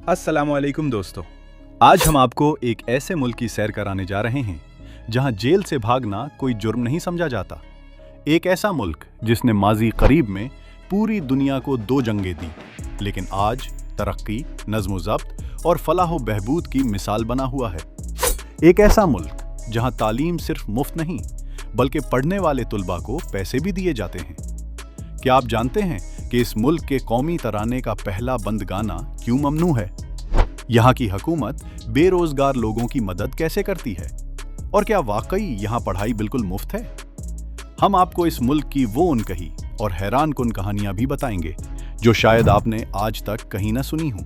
अस्सलाम वालेकुम दोस्तों, आज हम आपको एक ऐसे मुल्क की सैर कराने जा रहे हैं जहां जेल से भागना कोई जुर्म नहीं समझा जाता। एक ऐसा मुल्क जिसने माजी करीब में पूरी दुनिया को 2 जंगें दी, लेकिन आज तरक्की, नज़्म-ओ-ज़ब्त और फलाह बहबूद की मिसाल बना हुआ है। एक ऐसा मुल्क जहां तालीम सिर्फ मुफ्त नहीं बल्कि पढ़ने वाले तुलबा को पैसे भी दिए जाते हैं। क्या आप जानते हैं कि इस मुल्क के कौमी तराने का पहला बंद गाना क्यों ममनू है? यहाँ की हुकूमत बेरोजगार लोगों की मदद कैसे करती है? और क्या वाकई यहाँ पढ़ाई बिल्कुल मुफ्त है? हम आपको इस मुल्क की वो अनकही और हैरान कुन कहानियां भी बताएंगे जो शायद आपने आज तक कहीं ना सुनी हो।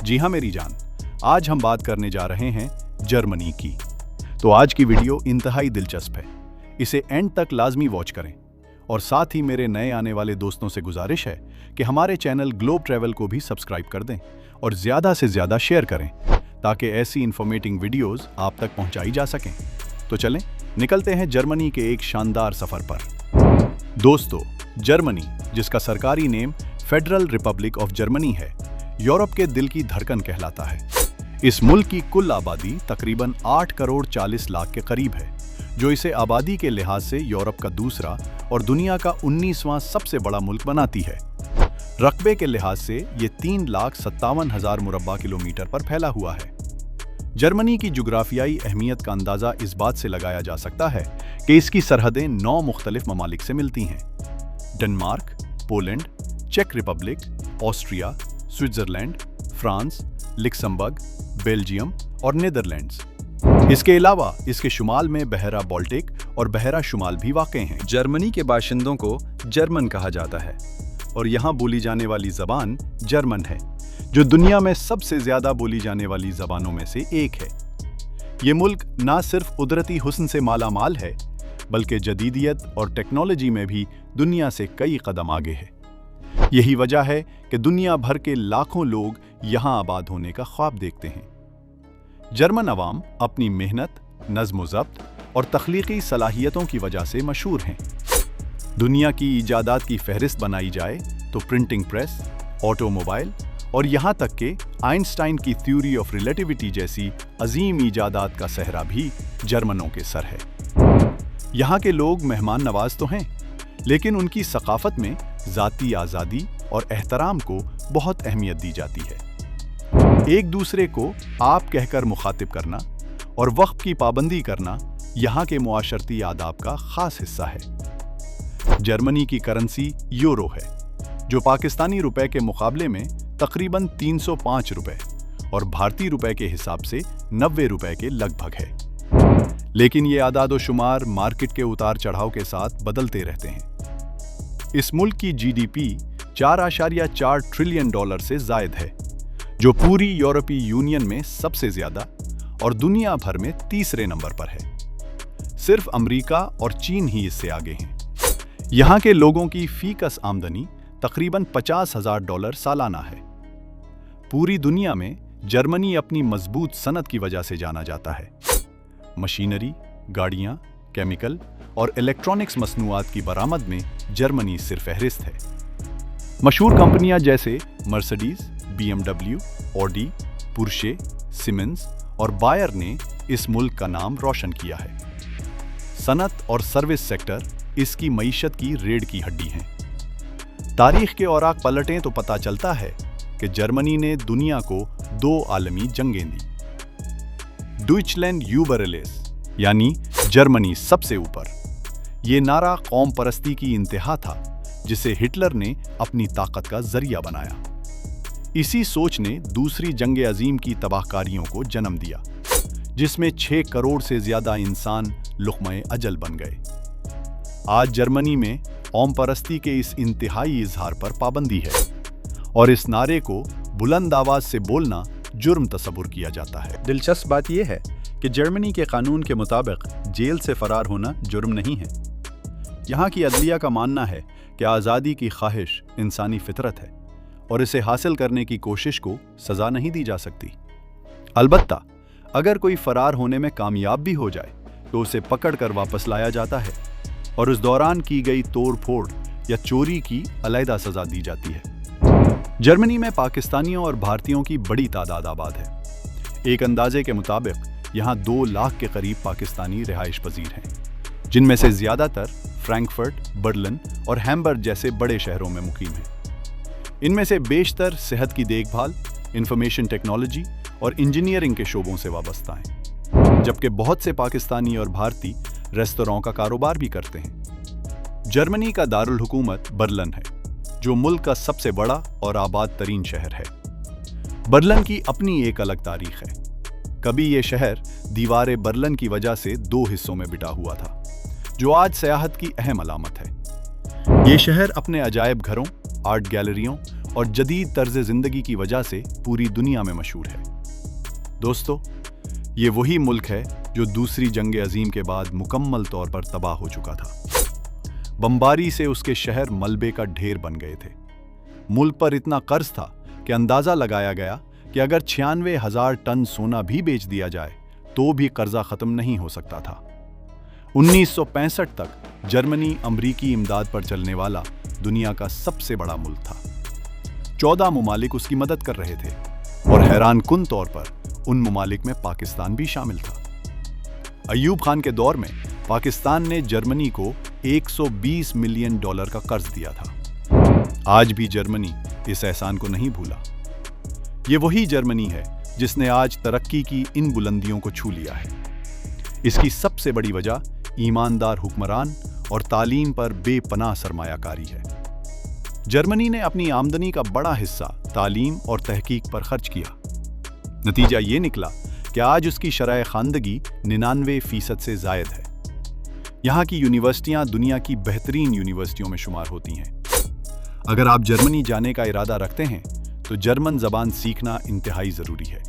जी हाँ मेरी जान, आज हम बात करने जा रहे हैं जर्मनी की। तो आज की वीडियो इंतहाई दिलचस्प है, इसे एंड तक लाजमी वॉच करें। और साथ ही मेरे नए आने वाले दोस्तों से गुजारिश है कि हमारे चैनल ग्लोब ट्रैवल को भी सब्सक्राइब कर दें और ज़्यादा से ज़्यादा शेयर करें ताकि ऐसी इंफॉर्मेटिव वीडियोस आप तक पहुंचाई जा सकें। तो चलें, निकलते हैं जर्मनी के एक शानदार सफ़र पर। दोस्तों, जर्मनी, जिसका सरकारी name federal Republic of Germany है, यूरोप के दिल की धड़कन कहलाता है। इस मुल्क की कुल आबादी तकरीबन 8 करोड़ 40 लाख के करीब है, जो इसे आबादी के लिहाज से यूरोप का दूसरा और दुनिया का 19वां सबसे बड़ा मुल्क बनाती है। रकबे के लिहाज से ये 3,57,000 मुरब्बा किलोमीटर पर फैला हुआ है। जर्मनी की जुग्राफियाई अहमियत का अंदाज़ा इस बात से लगाया जा सकता है कि इसकी सरहदें 9 मुख्तलिफ ममालिक से मिलती हैं: डेनमार्क, पोलैंड, चेक Republic, Austria, Switzerland, France, Luxembourg, Belgium और नीदरलैंड्स। इसके अलावा इसके शुमाल में बहरा बाल्टिक और बहरा शुमाल भी वाक़ हैं। जर्मनी के बाशिंदों को जर्मन कहा जाता है और यहाँ बोली जाने वाली ज़बान जर्मन है, जो दुनिया में सबसे ज़्यादा बोली जाने वाली ज़बानों में से एक है। ये मुल्क ना सिर्फ कुदरती हुस्न से माला माल है, बल्कि जदीदियत और टेक्नोलॉजी में भी दुनिया से कई कदम आगे है। यही वजह है कि दुनिया भर के लाखों लोग यहाँ आबाद होने का ख्वाब देखते हैं। जर्मन अवाम अपनी मेहनत, नज़्म-ओ-ज़ब्त और तख्लीकी सलाहियतों की वजह से मशहूर हैं। दुनिया की इजादात की फहरिस्त बनाई जाए तो प्रिंटिंग प्रेस, ऑटोमोबाइल और यहाँ तक कि आइंस्टाइन की थ्योरी ऑफ रिलेटिविटी जैसी अजीम इजादात का सहरा भी जर्मनों के सर है। यहाँ के लोग मेहमान नवाज तो हैं, लेकिन उनकी सकाफत में ज़ाती आज़ादी और एहतराम को बहुत अहमियत दी जाती है। एक दूसरे को आप कहकर मुखातिब करना और वक्त की पाबंदी करना यहाँ के मुआशरती आदाब का खास हिस्सा है। जर्मनी की करेंसी यूरो है, जो पाकिस्तानी रुपए के मुकाबले में तकरीबन 305 रुपए और भारतीय रुपए के हिसाब से 90 रुपए के लगभग है। लेकिन ये आदाद व शुमार मार्केट के उतार चढ़ाव के साथ बदलते रहते हैं। इस मुल्क की जीडीपी 4.4 ट्रिलियन डॉलर से जायद है, जो पूरी यूरोपीय यूनियन में सबसे ज्यादा और दुनिया भर में तीसरे नंबर पर है। सिर्फ अमेरिका और चीन ही इससे आगे हैं। यहाँ के लोगों की फीकस आमदनी तकरीबन $50,000 सालाना है। पूरी दुनिया में जर्मनी अपनी मजबूत सनत की वजह से जाना जाता है। मशीनरी, गाड़ियाँ, केमिकल और इलेक्ट्रॉनिक्स मसनूआत की बरामद में जर्मनी सिरफहरिस्त है। मशहूर कंपनियां जैसे मर्सिडीज, BMW, ऑडी, पुर्शे, सीमेंस और बायर ने इस मुल्क का नाम रोशन किया है। सनत और सर्विस सेक्टर इसकी मईशत की रीढ़ की हड्डी हैं। तारीख के औराक पलटें तो पता चलता है कि जर्मनी ने दुनिया को 2 आलमी जंगें दी। डुइचलैंड यूबर एलेस, यानी जर्मनी सबसे ऊपर, ये नारा कौम परस्ती की इंतहा था जिसे हिटलर ने अपनी ताकत का जरिया बनाया। इसी सोच ने दूसरी जंग अजीम की तबाहकारियों को जन्म दिया, जिसमें 6 करोड़ से ज्यादा इंसान लुक़्मा-ए अजल बन गए। आज जर्मनी में कौम परस्ती के इस इंतहाई इजहार पर पाबंदी है और इस नारे को बुलंद आवाज से बोलना जुर्म तस्वुर किया जाता है। दिलचस्प बात यह है कि जर्मनी के कानून के मुताबिक जेल से फरार होना जुर्म नहीं है। यहाँ की अदलिया का मानना है कि आज़ादी की ख्वाहिश इंसानी फितरत है और इसे हासिल करने की कोशिश को सज़ा नहीं दी जा सकती। अलबत्ता अगर कोई फरार होने में कामयाब भी हो जाए तो उसे पकड़कर वापस लाया जाता है और उस दौरान की गई तोड़ फोड़ या चोरी की अलहदा सज़ा दी जाती है। जर्मनी में पाकिस्तानियों और भारतीयों की बड़ी तादाद आबाद है। एक अंदाजे के मुताबिक यहाँ 2 लाख के करीब पाकिस्तानी रिहाइश पजीर हैं, जिनमें से ज़्यादातर फ्रैंकफर्ट, बर्लिन और हैम्बर्ग जैसे बड़े शहरों में मुकीम हैं। इनमें से बेशतर सेहत की देखभाल, इंफॉर्मेशन टेक्नोलॉजी और इंजीनियरिंग के शोबों से वाबस्ता हैं, जबकि बहुत से पाकिस्तानी और भारतीय रेस्तरां का कारोबार भी करते हैं। जर्मनी का दारुल हुकूमत बर्लिन है, जो मुल्क का सबसे बड़ा और आबाद तरीन शहर है। बर्लिन की अपनी एक अलग तारीख है। कभी ये शहर दीवार बर्लिन की वजह से 2 हिस्सों में बिटा हुआ था, जो आज सयाहत की अहम अलामत है। ये शहर अपने अजायब घरों, आर्ट गैलरियों और जदीद तर्ज जिंदगी की वजह से पूरी दुनिया में मशहूर है। दोस्तों, ये वही मुल्क है जो दूसरी जंग अजीम के बाद मुकम्मल तौर पर तबाह हो चुका था। बमबारी से उसके शहर मलबे का ढेर बन गए थे। मुल्क पर इतना कर्ज था कि अंदाजा लगाया गया कि अगर 96,000 टन सोना भी बेच दिया जाए तो भी कर्जा खत्म नहीं हो सकता था। 1965 तक जर्मनी अमरीकी इमदाद पर चलने वाला दुनिया का सबसे बड़ा मुल्क था। 14 मुमालिक उसकी मदद कर रहे थे और हैरान कुन तौर पर उन मुमालिक में पाकिस्तान भी शामिल था। अय्यूब खान के दौर में पाकिस्तान ने जर्मनी को $120 मिलियन का कर्ज दिया था। आज भी जर्मनी इस एहसान को नहीं भूला। ये वही जर्मनी है जिसने आज तरक्की की इन बुलंदियों को छू लिया है। इसकी सबसे बड़ी वजह ईमानदार हुक्मरान और तालीम पर बेपनाह सरमायाकारी है। जर्मनी ने अपनी आमदनी का बड़ा हिस्सा तालीम और तहकीक पर खर्च किया। नतीजा ये निकला कि आज उसकी शरह खानदगी 99% से जायद है। यहाँ की यूनिवर्सिटियाँ दुनिया की बेहतरीन यूनिवर्सिटियों में शुमार होती हैं। अगर आप जर्मनी जाने का इरादा रखते हैं तो जर्मन ज़बान सीखना इंतहाई ज़रूरी है।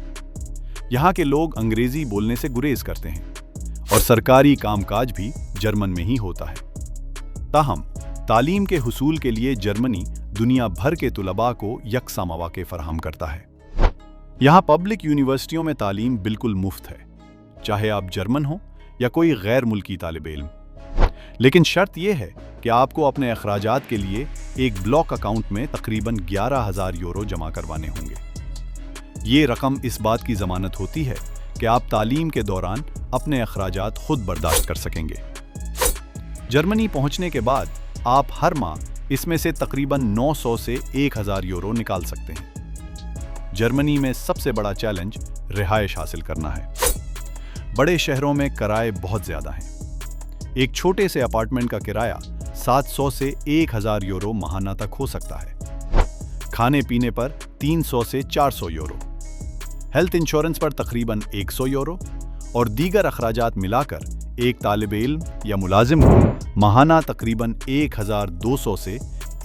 यहाँ के लोग अंग्रेज़ी बोलने से गुरेज करते हैं और सरकारी कामकाज भी जर्मन में ही होता है। ताहम तालीम के हुसूल के लिए जर्मनी दुनिया भर के तुलबा को यकसा मौक़े फराहम करता है। यहाँ पब्लिक यूनिवर्सिटियों में तालीम बिल्कुल मुफ्त है, चाहे आप जर्मन हो या कोई गैर मुल्की तालिब इल्म। लेकिन शर्त यह है कि आपको अपने अखराजात के लिए एक ब्लॉक अकाउंट में तकरीबन 11,000 यूरो जमा करवाने होंगे। ये रकम इस बात की ज़मानत होती है कि आप तालीम के दौरान अपने अखराजात खुद बर्दाश्त कर सकेंगे। जर्मनी पहुंचने के बाद आप हर माह इसमें से तकरीबन 900 से 1,000 यूरो निकाल सकते हैं। जर्मनी में सबसे बड़ा चैलेंज रिहाइश हासिल करना है। बड़े शहरों में किराए बहुत ज़्यादा हैं। एक छोटे से अपार्टमेंट का किराया 700 से 1,000 यूरो माहाना तक हो सकता है। खाने पीने पर 300 से 400 यूरो, हेल्थ इंश्योरेंस पर तकरीबन 100 यूरो और दीगर अखराजात मिलाकर एक तालिब इल्म या मुलाजिम को माहाना तकरीबन 1,200 से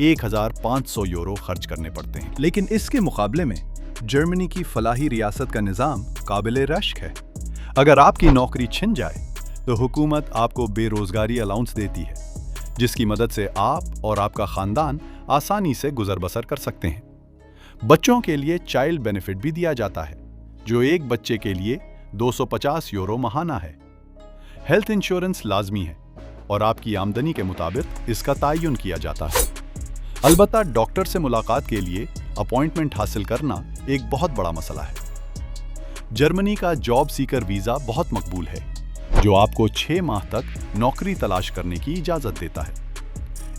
1,500 यूरो खर्च करने पड़ते हैं। लेकिन इसके मुकाबले में जर्मनी की फलाही रियासत का निज़ाम काबिल रश्क है। अगर आपकी नौकरी छिन जाए तो हुकूमत आपको बेरोजगारी अलाउंस देती है, जिसकी मदद से आप और आपका ख़ानदान आसानी से गुजर बसर कर सकते हैं। बच्चों के लिए चाइल्ड बेनिफिट भी दिया जाता है, जो एक बच्चे के लिए 250 यूरो माहाना है। हेल्थ इंश्योरेंस लाजमी है और आपकी आमदनी के मुताबिक इसका तयन किया जाता है। अलबत्ता डॉक्टर से मुलाकात के लिए अपॉइंटमेंट हासिल करना एक बहुत बड़ा मसला है। जर्मनी का जॉब सीकर वीज़ा बहुत मकबूल है, जो आपको 6 माह तक नौकरी तलाश करने की इजाज़त देता है।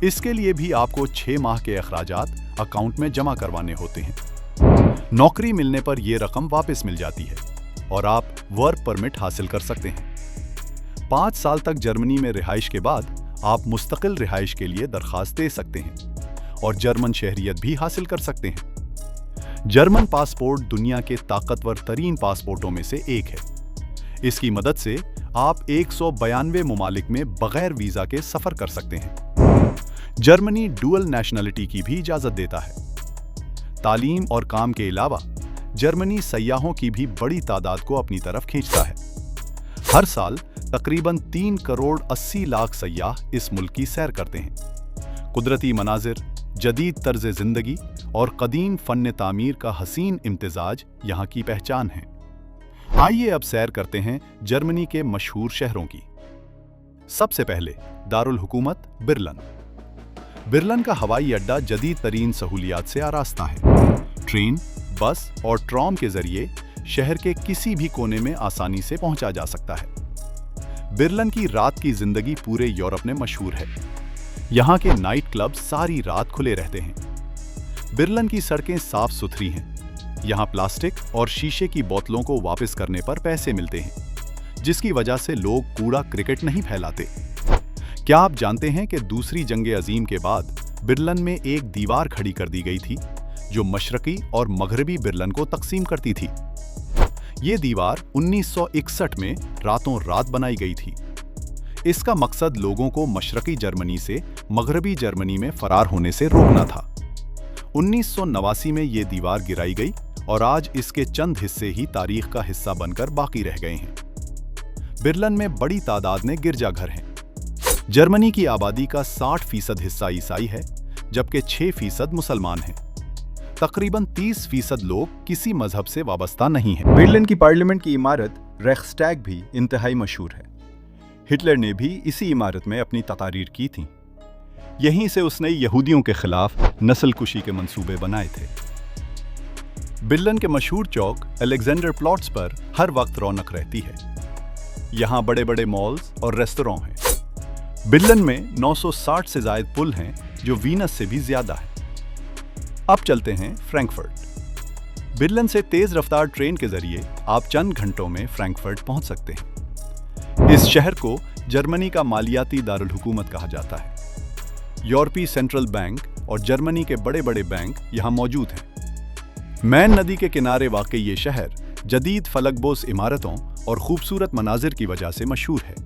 इसके लिए भी आपको 6 माह के अखराजात अकाउंट में जमा करवाने होते हैं। नौकरी मिलने पर यह रकम वापस मिल जाती है और आप वर्क परमिट हासिल कर सकते हैं। 5 साल तक जर्मनी में रिहाइश के बाद आप मुस्तकिल रिहाइश के लिए दरख्वास्त दे सकते हैं और जर्मन शहरियत भी हासिल कर सकते हैं। जर्मन पासपोर्ट दुनिया के ताकतवर तरीन पासपोर्टों में से एक है। इसकी मदद से आप 192 मुमालिक में बगैर वीज़ा के सफ़र कर सकते हैं। जर्मनी डुअल नेशनलिटी की भी इजाज़त देता है। तालीम और काम के अलावा जर्मनी सयाहों की भी बड़ी तादाद को अपनी तरफ खींचता है। हर साल तकरीबन 3 करोड़ 80 लाख सयाह इस मुल्क की सैर करते हैं। कुदरती मनाजिर, जदीद तर्ज ज़िंदगी और कदीम फ़न तामीर का हसीन इम्तिजाज यहाँ की पहचान है। आइए अब सैर करते हैं जर्मनी के मशहूर शहरों की। सबसे पहले दारुल हुकूमत बर्लिन। बिर्लन का हवाई अड्डा जदीद तरीन सहूलियात से आरास्ता है। ट्रेन, बस और ट्रॉम के जरिए शहर के किसी भी कोने में आसानी से पहुंचा जा सकता है। बिर्लन की रात की जिंदगी पूरे यूरोप में मशहूर है। यहाँ के नाइट क्लब सारी रात खुले रहते हैं। बिर्लन की सड़कें साफ सुथरी हैं। यहाँ प्लास्टिक और शीशे की बोतलों को वापस करने पर पैसे मिलते हैं, जिसकी वजह से लोग कूड़ा क्रिकेट नहीं फैलाते। क्या आप जानते हैं कि दूसरी जंग अजीम के बाद बिर्लन में एक दीवार खड़ी कर दी गई थी जो मशरकी और मगरबी बिर्लन को तकसीम करती थी। ये दीवार 1961 में रातों रात बनाई गई थी। इसका मकसद लोगों को मशरकी जर्मनी से मगरबी जर्मनी में फरार होने से रोकना था। 1989 में ये दीवार गिराई गई और आज इसके चंद हिस्से ही तारीख का हिस्सा बनकर बाकी रह गए हैं। बिर्लन में बड़ी तादाद में गिरजाघर हैं। जर्मनी की आबादी का 60% हिस्सा ईसाई है, जबकि 6% मुसलमान हैं। तकरीबन 30% लोग किसी मजहब से वाबस्ता नहीं हैं। बिर्लिन की पार्लियामेंट की इमारत रेख्सटैग भी इंतहाई मशहूर है। हिटलर ने भी इसी इमारत में अपनी तकारीर की थी। यहीं से उसने यहूदियों के खिलाफ नस्लकुशी के मंसूबे बनाए थे। बिर्लिन के मशहूर चौक अलेक्जेंडर प्लॉट्स पर हर वक्त रौनक रहती है। यहाँ बड़े बड़े मॉल्स और रेस्तोरां हैं। बिर्लिन में 960 से ज्यादा पुल हैं, जो वीनस से भी ज्यादा है। अब चलते हैं फ्रैंकफर्ट। बिर्लिन से तेज रफ्तार ट्रेन के जरिए आप चंद घंटों में फ्रैंकफर्ट पहुंच सकते हैं। इस शहर को जर्मनी का मालियाती दारुल हुकूमत कहा जाता है। यूरोपीय सेंट्रल बैंक और जर्मनी के बड़े बड़े बैंक यहाँ मौजूद हैं। मैन नदी के किनारे वाक़ई ये शहर जदीद फलकबोस इमारतों और खूबसूरत मनाजिर की वजह से मशहूर है।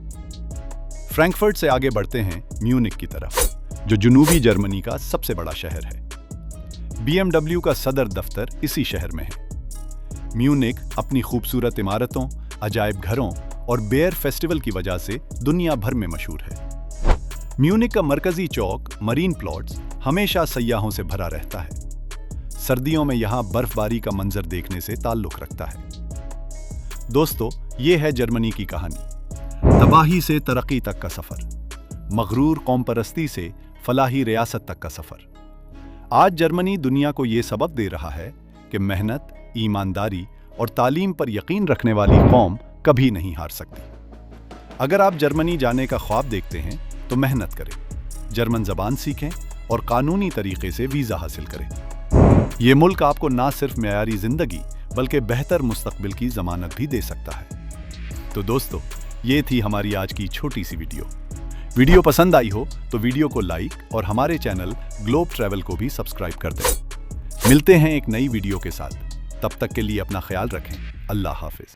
फ्रैंकफर्ट से आगे बढ़ते हैं म्यूनिख की तरफ, जो जनूबी जर्मनी का सबसे बड़ा शहर है। BMW का सदर दफ्तर इसी शहर में है। म्यूनिख अपनी खूबसूरत इमारतों, अजायब घरों और बेयर फेस्टिवल की वजह से दुनिया भर में मशहूर है। म्यूनिख का मरकजी चौक मरीन प्लॉट्स हमेशा सयाहों से भरा रहता है। सर्दियों में यहाँ बर्फबारी का मंजर देखने से ताल्लुक रखता है। दोस्तों, ये है जर्मनी की कहानी। तबाही से तरक्की तक का सफर, मगरूर कौमपरस्ती से फलाही रियासत तक का सफर। आज जर्मनी दुनिया को ये सबक दे रहा है कि मेहनत, ईमानदारी और तालीम पर यकीन रखने वाली कौम कभी नहीं हार सकती। अगर आप जर्मनी जाने का ख्वाब देखते हैं तो मेहनत करें, जर्मन ज़बान सीखें और कानूनी तरीके से वीज़ा हासिल करें। ये मुल्क आपको ना सिर्फ मेयारी ज़िंदगी बल्कि बेहतर मुस्तकबिल की ज़मानत भी दे सकता है। तो दोस्तों, ये थी हमारी आज की छोटी सी वीडियो पसंद आई हो तो वीडियो को लाइक और हमारे चैनल ग्लोब ट्रैवल को भी सब्सक्राइब कर दें। मिलते हैं एक नई वीडियो के साथ। तब तक के लिए अपना ख्याल रखें। अल्लाह हाफिज।